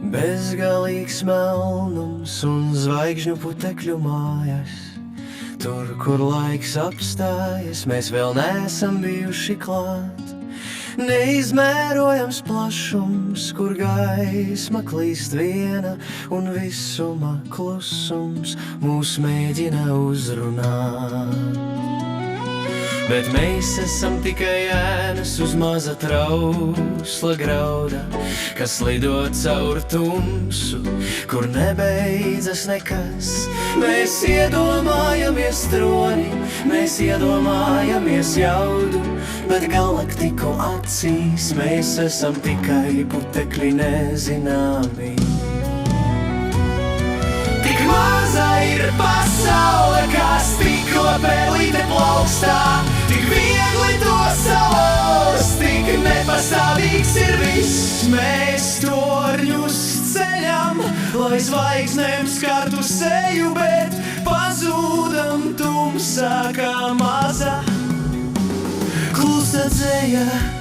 Bezgalīgs melnums un zvaigžņu putekļu mājas. Tur, kur laiks apstājas, mēs vēl neesam bijuši klāt. Neizmērojams plašums, kur gaisma klīst viena, un visuma klusums mūs mēģina uzrunāt. Bet mēs esam tikai ēnas uz maza trausla grauda, kas lido caur tumsu, kur nebeidzas nekas. Mēs iedomājamies troni, mēs iedomājamies jaudu, bet galaktiku acīs mēs esam tikai putekļi nezināmi. Tik maza ir pasaule, kas tikko pēlīte plaukstā, tik viegli to salauzt, tik nepastāvīgs ir viss. Mēs torņus ceļam, lai zvaigznēm skartu seju, bet pazūdam tumsā kā maza klusa dzeja.